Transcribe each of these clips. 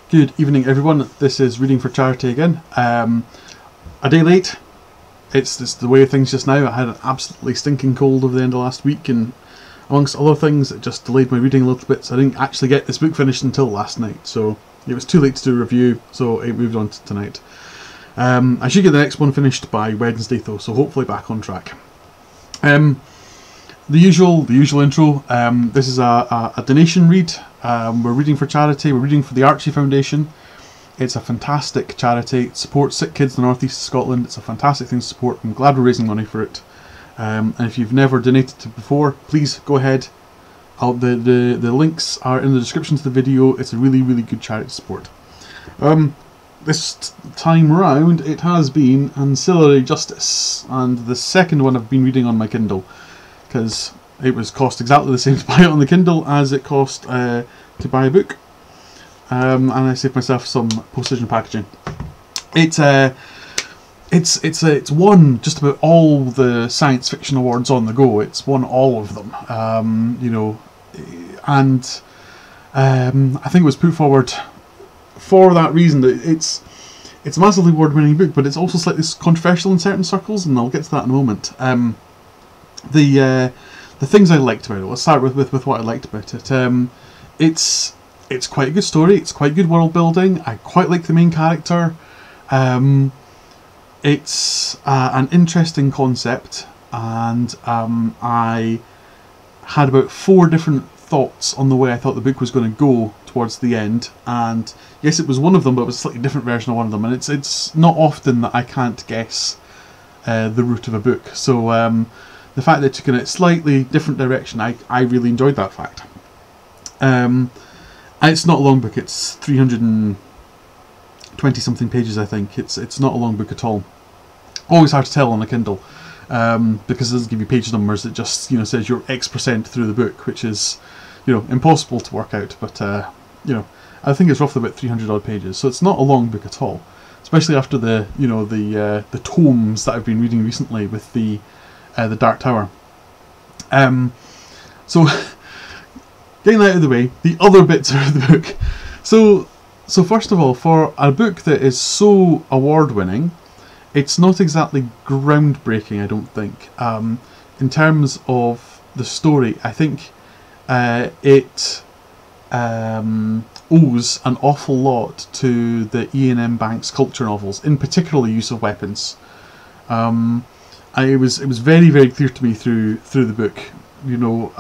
Good evening, everyone. This is Reading for Charity again. A day late. It's the way of things just now. I had an absolutely stinking cold over the end of last week, and amongst other things, it just delayed my reading a little bit, so I didn't actually get this book finished until last night. So it was too late to do a review, so it moved on to tonight. I should get the next one finished by Wednesday, though, so hopefully back on track. The usual intro. This is a donation read. We're reading for charity. We're reading for the Archie Foundation. It's a fantastic charity. It supports sick kids in the northeast of Scotland. It's a fantastic thing to support. I'm glad we're raising money for it. And if you've never donated to before, please go ahead. The links are in the description to the video. It's a really, really good charity support. This time round, it has been Ancillary Justice, and the second one I've been reading on my Kindle, because it was cost exactly the same to buy it on the Kindle as it cost to buy a book, and I saved myself some postage and packaging. It's won just about all the science fiction awards on the go. It's won all of them, you know, and I think it was put forward for that reason. That it's a massively award-winning book, but it's also slightly controversial in certain circles, and I'll get to that in a moment. The things I liked about it. Let's start with what I liked about it. It's quite a good story. It's quite good world building. I quite like the main character. It's an interesting concept, and I had about 4 different thoughts on the way I thought the book was going to go towards the end. And yes, it was one of them, but it was a slightly different version of one of them. And it's not often that I can't guess the route of a book. So the fact that it took in a slightly different direction, I really enjoyed that fact. And it's not a long book. It's 320 something pages, I think. It's not a long book at all. Always hard to tell on a Kindle, because it doesn't give you page numbers. It just, you know, says you're X% through the book, which is, you know, impossible to work out. But you know, I think it's roughly about 300 odd pages, so it's not a long book at all. Especially after the, you know, the tomes that I've been reading recently with the Dark Tower. So getting that out of the way, the other bits of the book. So first of all, for a book that is so award-winning, it's not exactly groundbreaking, I don't think. In terms of the story, I think it owes an awful lot to the Ian M. Banks culture novels, in particular the use of weapons. It was very, very clear to me through the book. You know,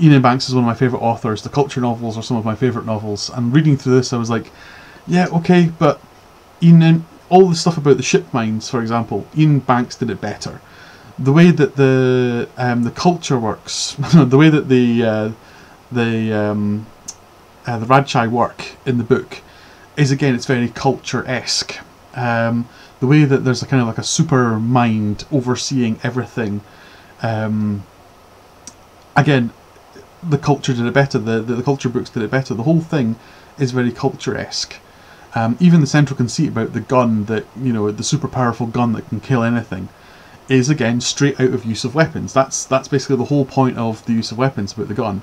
Ian M. Banks is one of my favourite authors. The culture novels are some of my favourite novels. And reading through this, I was like, yeah, okay, but all the stuff about the ship mines, for example, Ian Banks did it better. The way that the culture works, the way that the Radchai work in the book is, again, it's very culture-esque. The way that there's a kind of like a super mind overseeing everything. Again, the culture did it better. The culture books did it better. The whole thing is very culture-esque. Even the central conceit about the gun, that, you know, the super powerful gun that can kill anything, is again straight out of use of weapons. That's basically the whole point of the use of weapons, about the gun,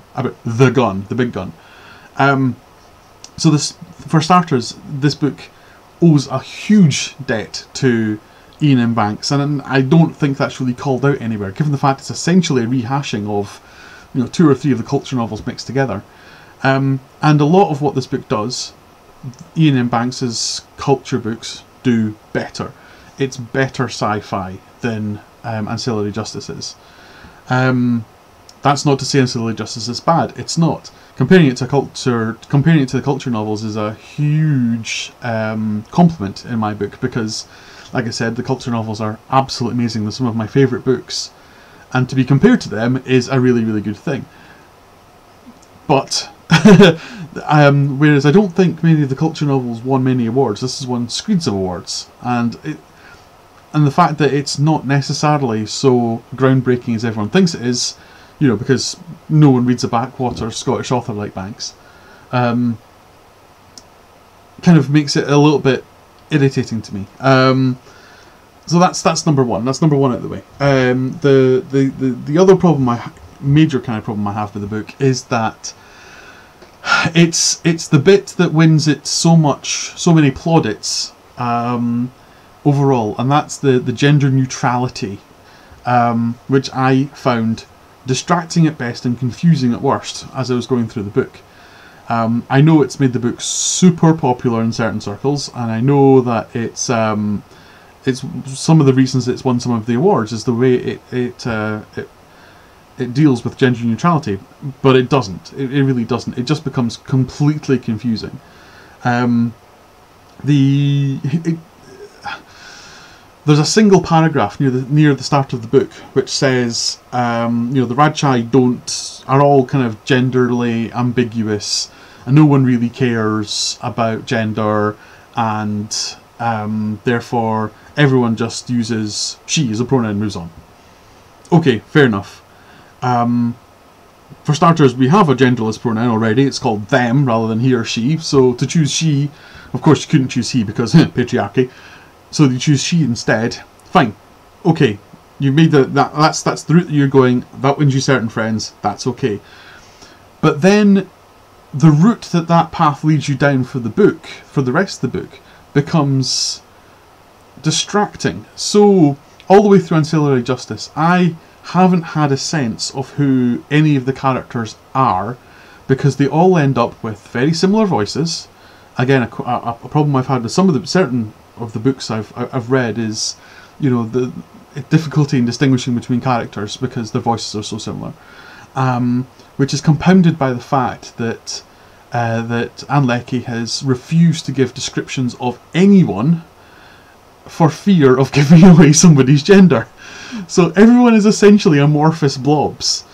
the big gun. So this, for starters, this book owes a huge debt to Ian M. Banks, and I don't think that's really called out anywhere, given the fact it's essentially a rehashing of, you know, 2 or 3 of the culture novels mixed together. And a lot of what this book does, Ian M. Banks's culture books do better. It's better sci-fi than Ancillary Justice is. That's not to say Ancillary Justice is bad. It's not. Comparing it to the culture novels is a huge compliment in my book, because, like I said, the culture novels are absolutely amazing. They're some of my favourite books, and to be compared to them is a really, really good thing. But whereas I don't think many of the culture novels won many awards, this has won screeds of awards, and the fact that it's not necessarily so groundbreaking as everyone thinks it is, you know, because no one reads a backwater Scottish author like Banks, kind of makes it a little bit irritating to me. So that's number one. That's number one out of the way. The other problem, major kind of problem I have with the book is that it's the bit that wins it so many plaudits overall, and that's the gender neutrality, which I found distracting at best and confusing at worst as I was going through the book. I know it's made the book super popular in certain circles, and I know that it's some of the reasons it's won some of the awards is the way it deals with gender neutrality, but it doesn't. It really doesn't. It just becomes completely confusing. There's a single paragraph near the start of the book which says, the Rajai are all kind of genderly ambiguous, and no one really cares about gender, and therefore everyone just uses she as a pronoun and moves on. Okay, fair enough. For starters, we have a genderless pronoun already. It's called them rather than he or she. So to choose she, of course you couldn't choose he because patriarchy. So you choose she instead. Fine. Okay. You made that's the route that you're going. That wins you certain friends. That's okay. But then the route that path leads you down for the rest of the book, becomes distracting. So all the way through Ancillary Justice, I haven't had a sense of who any of the characters are, because they all end up with very similar voices. Again, a problem I've had with certain of the books I've read is, the difficulty in distinguishing between characters because their voices are so similar, which is compounded by the fact that Anne Leckie has refused to give descriptions of anyone for fear of giving away somebody's gender. So everyone is essentially amorphous blobs.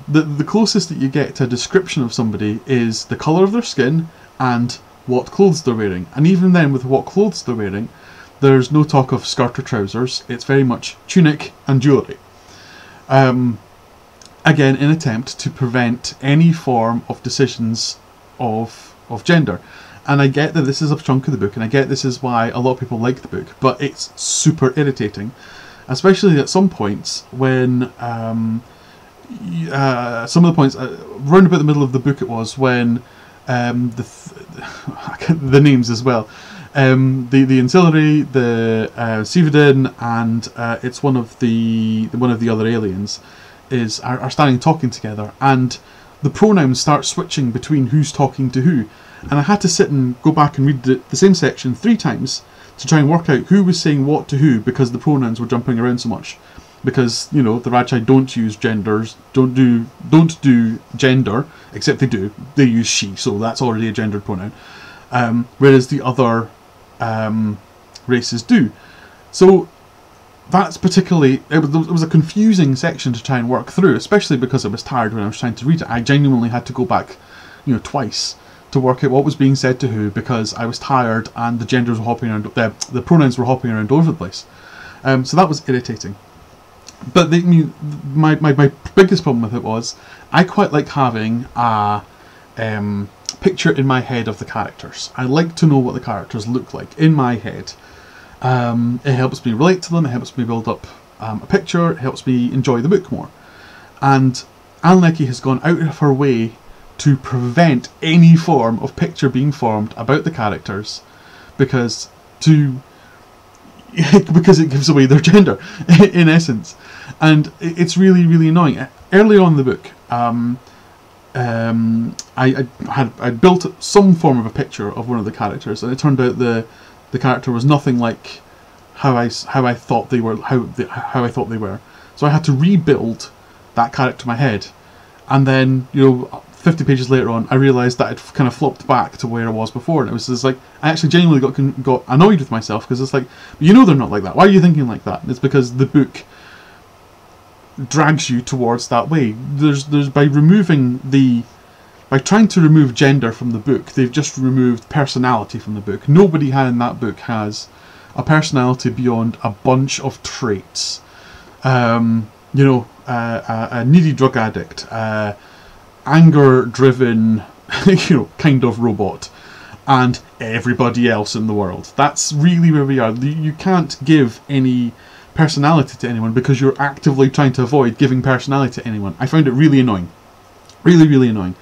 The closest that you get to a description of somebody is the colour of their skin and what clothes they're wearing. And even then, with what clothes they're wearing, there's no talk of skirt or trousers. It's very much tunic and jewellery. Again, in attempt to prevent any form of decisions of gender. And I get that this is a chunk of the book, and I get this is why a lot of people like the book, but it's super irritating. Especially at some points when, some of the points, round about the middle of the book it was, when the names as well, the Ancillary, the Sivadin, and it's one of the other aliens are standing talking together, and the pronouns start switching between who's talking to who, and I had to sit and go back and read the same section 3 times to try and work out who was saying what to who, because the pronouns were jumping around so much. Because, the Rajai don't use genders, don't do gender, except they do. They use she, so that's already a gendered pronoun. Whereas the other races do. So that's particularly, it was a confusing section to try and work through, especially because I was tired when I was trying to read it. I genuinely had to go back, twice to work out what was being said to who, because I was tired and the genders were hopping around, the pronouns were hopping around all over the place. So that was irritating. But my biggest problem with it was, I quite like having a picture in my head of the characters. I like to know what the characters look like in my head. It helps me relate to them, it helps me build up a picture, it helps me enjoy the book more. And Anne Leckie has gone out of her way to prevent any form of picture being formed about the characters, because it gives away their gender, in essence. And it's really, really annoying. Earlier on in the book, I built some form of a picture of one of the characters, and it turned out the character was nothing like how I thought they were. How I thought they were. So I had to rebuild that character in my head, and then 50 pages later on, I realised that I'd kind of flopped back to where I was before, and it was just like, I actually genuinely got annoyed with myself, because it's like, they're not like that. Why are you thinking like that? And it's because the book drags you towards that way. There's by trying to remove gender from the book, they've just removed personality from the book. Nobody in that book has a personality beyond a bunch of traits. A needy drug addict, anger-driven, kind of robot, and everybody else in the world. That's really where we are. You can't give any personality to anyone because you're actively trying to avoid giving personality to anyone. I found it really annoying. Really, really annoying.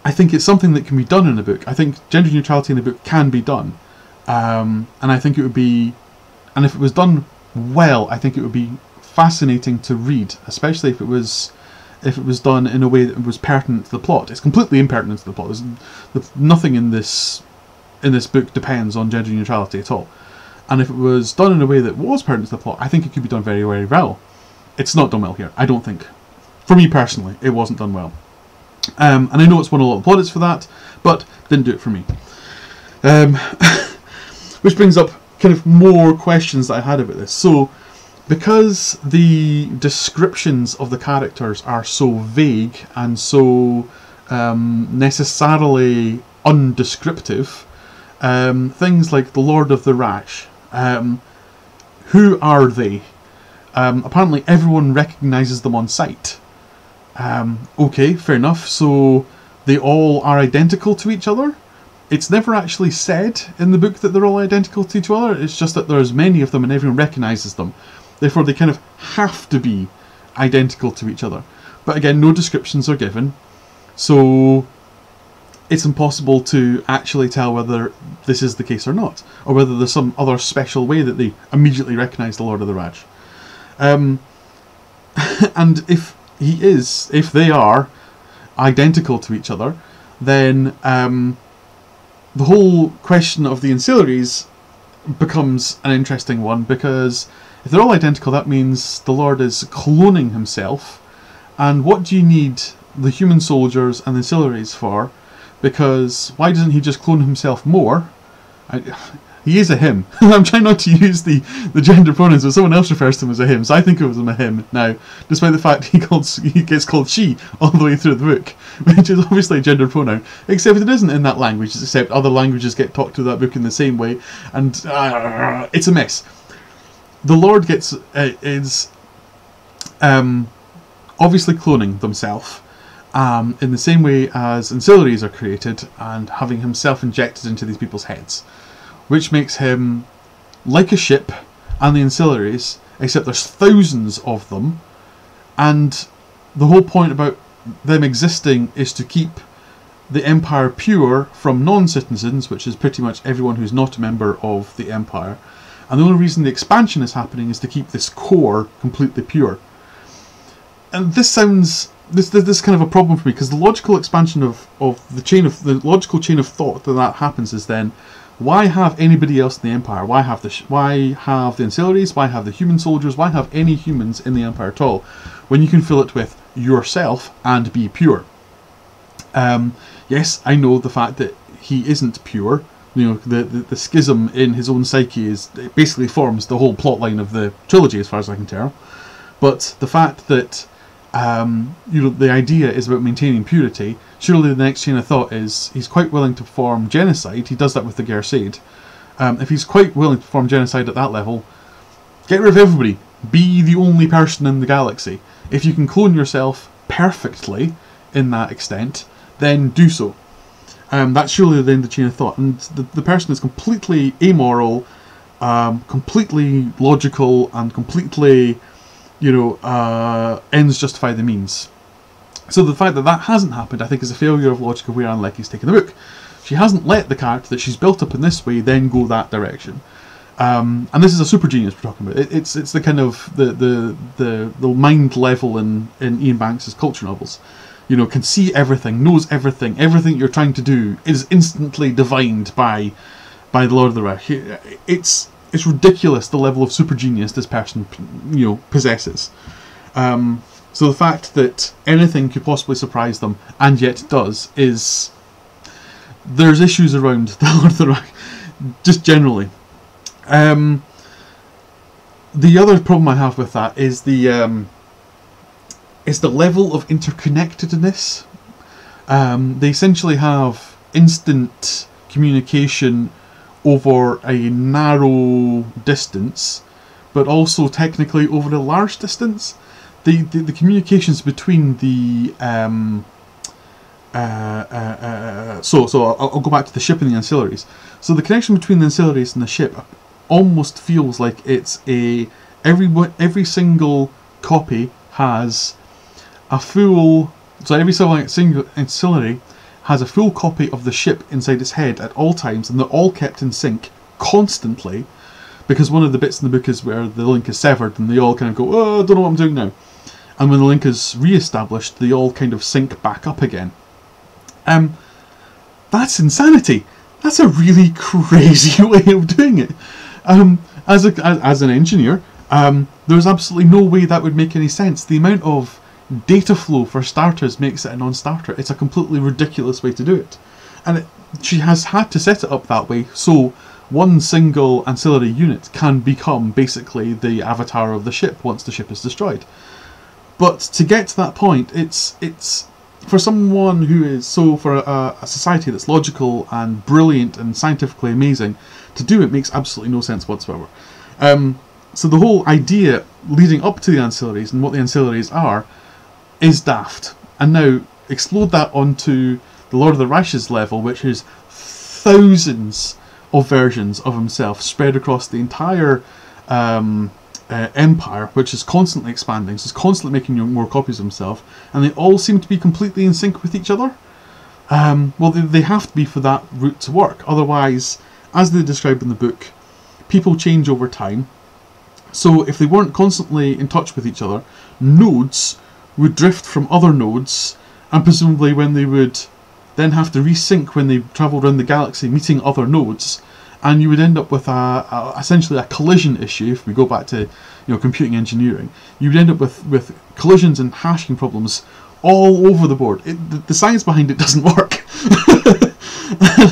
I think it's something that can be done in a book. I think gender neutrality in a book can be done. And I think it would be, and if it was done well, I think it would be fascinating to read, especially if it was done in a way that was pertinent to the plot. It's completely impertinent to the plot. Nothing in this book depends on gender neutrality at all. And if it was done in a way that was pertinent to the plot, I think it could be done very, very well. It's not done well here, I don't think. For me personally, it wasn't done well. And I know it's won a lot of plaudits for that, but didn't do it for me. Which brings up kind of more questions that I had about this. So, because the descriptions of the characters are so vague and so necessarily undescriptive, things like the Lord of the Rash, who are they? Apparently everyone recognises them on sight. Okay, fair enough. So they all are identical to each other? It's never actually said in the book that they're all identical to each other. It's just that there's many of them and everyone recognises them. Therefore they kind of have to be identical to each other. But again, no descriptions are given. So it's impossible to actually tell whether this is the case or not. Or whether there's some other special way that they immediately recognise the Lord of the Raj. And if they are identical to each other, then the whole question of the ancillaries becomes an interesting one, because if they're all identical, that means the Lord is cloning himself. And what do you need the human soldiers and the ancillaries for? Because why doesn't he just clone himself more? He is a him. I'm trying not to use the gender pronouns, but someone else refers to him as a him, so I think of him a him now, despite the fact he gets called she all the way through the book, which is obviously a gender pronoun, except it isn't in that language, except other languages get talked to that book in the same way, and it's a mess. The Lord is obviously cloning themselves, in the same way as ancillaries are created, and having himself injected into these people's heads. Which makes him like a ship and the ancillaries, except there's thousands of them, and the whole point about them existing is to keep the Empire pure from non-citizens, which is pretty much everyone who's not a member of the Empire. And the only reason the expansion is happening is to keep this core completely pure. And this sounds... This is kind of a problem for me, because the logical expansion of the logical chain of thought that happens is then, why have anybody else in the Empire? Why have the ancillaries? Why have the human soldiers? Why have any humans in the Empire at all? When you can fill it with yourself and be pure. Yes, I know the fact that he isn't pure. You know, the schism in his own psyche it basically forms the whole plot line of the trilogy, as far as I can tell. But the fact that the idea is about maintaining purity. Surely the next chain of thought is he's quite willing to perform genocide. He does that with the Gersaid. If he's quite willing to perform genocide at that level, get rid of everybody. Be the only person in the galaxy. If you can clone yourself perfectly in that extent, then do so. That's surely the end of the chain of thought. And the person is completely amoral, completely logical, and completely... ends justify the means. So the fact that hasn't happened, I think, is a failure of logic of where Ann Leckie's taken the book. She hasn't let the character that she's built up in this way then go that direction. And this is a super genius we're talking about. It's the kind of the mind level in Ian Banks's culture novels. Can see everything, knows everything. Everything you're trying to do is instantly divined by the Lord of the Raj. It's ridiculous the level of super genius this person, possesses. So the fact that anything could possibly surprise them, and yet does, is... There's issues around the Lord of the Raj, just generally. The other problem I have with that is the level of interconnectedness. They essentially have instant communication over a narrow distance, but also technically over a large distance. The communications between the so I'll go back to the ship and the ancillaries. So the connection between the ancillaries and the ship almost feels like it's every single copy has a full... So every single ancillary has a full copy of the ship inside its head at all times, and they're all kept in sync constantly, because one of the bits in the book is where the link is severed and they all kind of go, oh, I don't know what I'm doing now. And when the link is re-established, they all kind of sync back up again. That's insanity. That's a really crazy way of doing it. As an engineer, there's absolutely no way that would make any sense. The amount of data flow, for starters, makes it a non-starter. It's a completely ridiculous way to do it. And she has had to set it up that way, so one single ancillary unit can become basically the avatar of the ship once the ship is destroyed. But to get to that point, it's for someone who is for a society that's logical and brilliant and scientifically amazing, to do it makes absolutely no sense whatsoever. So the whole idea leading up to the ancillaries and what the ancillaries are is daft. And now explode that onto the Lord of the Rashes level, which is thousands of versions of himself spread across the entire empire, which is constantly expanding, so it's constantly making more copies of himself, and they all seem to be completely in sync with each other. Well, they have to be for that route to work. Otherwise, as they describe in the book, people change over time. So if they weren't constantly in touch with each other, nodes would drift from other nodes, and presumably when they would then have to resync when they travelled around the galaxy meeting other nodes, and you would end up with essentially a collision issue. If we go back to computing engineering, you would end up with collisions and hashing problems all over the board. The science behind it doesn't work.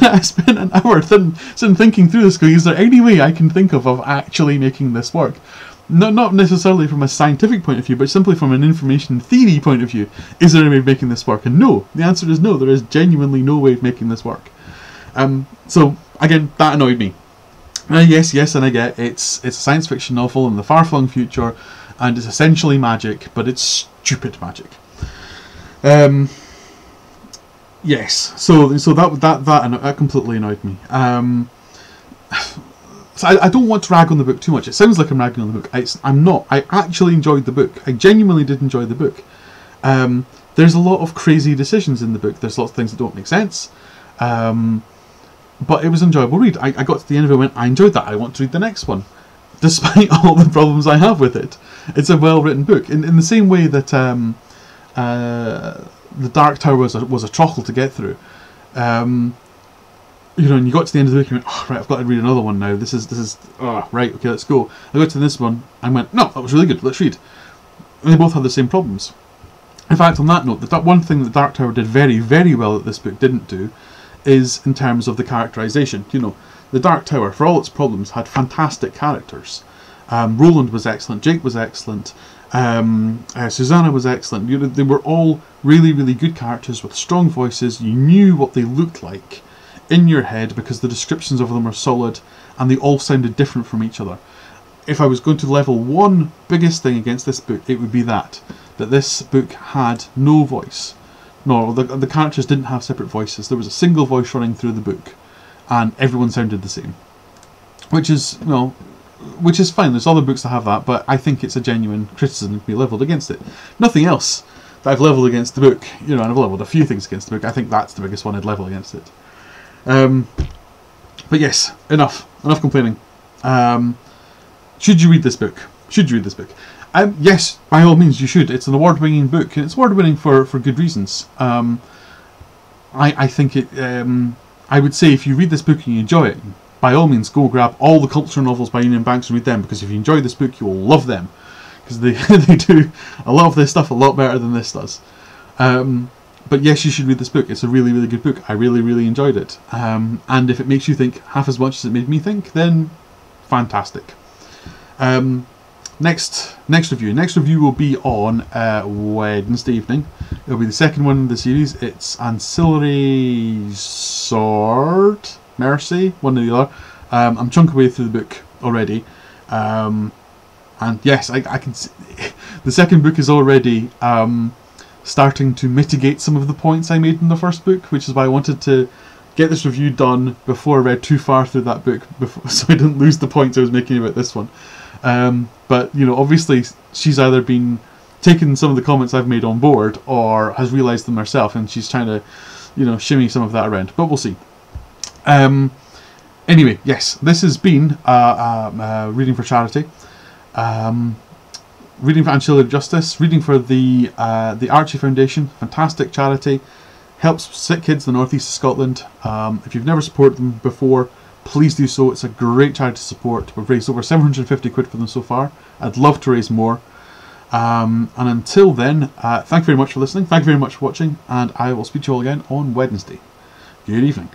I spent an hour sitting thinking through this, going, is there any way I can think of actually making this work? Not necessarily from a scientific point of view, but simply from an information theory point of view. Is there any way of making this work? And no, the answer is no. There is genuinely no way of making this work. So again, that annoyed me. Yes, and I get it's a science fiction novel in the far-flung future, and it's essentially magic, but it's stupid magic. Yes, so that completely annoyed me. So I don't want to rag on the book too much. It sounds like I'm ragging on the book. I'm not. I actually enjoyed the book. I genuinely did enjoy the book. There's a lot of crazy decisions in the book. There's lots of things that don't make sense. But it was an enjoyable read. I got to the end of it and went, I enjoyed that. I want to read the next one. Despite all the problems I have with it. It's a well-written book. In the same way that the Dark Tower was a trockle to get through. And you got to the end of the book and you went, oh, right, I've got to read another one now. This is right, okay, let's go. I got to this one and went, no, that was really good, let's read. And they both had the same problems. In fact, on that note, one thing that Dark Tower did very, very well that this book didn't do is in terms of the characterization. The Dark Tower, for all its problems, had fantastic characters. Roland was excellent, Jake was excellent, Susanna was excellent. They were all really, really good characters with strong voices. You knew what they looked like in your head because the descriptions of them are solid, and they all sounded different from each other. If I was going to level one biggest thing against this book, it would be that this book had no voice. No, the characters didn't have separate voices. There was a single voice running through the book, and everyone sounded the same. Which is fine. There's other books that have that, but I think it's a genuine criticism to be levelled against it. Nothing else that I've levelled against the book. And I've levelled a few things against the book. I think that's the biggest one I'd level against it. But yes, enough complaining. Should you read this book? Yes, by all means you should. It's an award-winning book, and it's award-winning for good reasons. I think it. I would say if you read this book and you enjoy it, by all means go grab all the cultural novels by Union Banks and read them, because if you enjoy this book you will love them, because they do a lot of this stuff a lot better than this does. But yes, you should read this book. It's a really, really good book. I really, really enjoyed it. And if it makes you think half as much as it made me think, then fantastic. Next review will be on Wednesday evening. It'll be the second one in the series. It's Ancillary Sword Mercy, one or the other. I'm chunking away through the book already. And yes, I can see the second book is already starting to mitigate some of the points I made in the first book, which is why I wanted to get this review done before I read too far through that book, so I didn't lose the points I was making about this one. But obviously she's either been taking some of the comments I've made on board, or has realised them herself, and she's trying to shimmy some of that around. But we'll see. Anyway, yes, this has been reading for charity, reading for Ancillary Justice, reading for the Archie Foundation, fantastic charity, helps sick kids in the northeast of Scotland. If you've never supported them before, please do so. It's a great charity to support. We've raised over 750 quid for them so far. I'd love to raise more. And until then, thank you very much for listening. Thank you very much for watching, and I will speak to you all again on Wednesday. Good evening.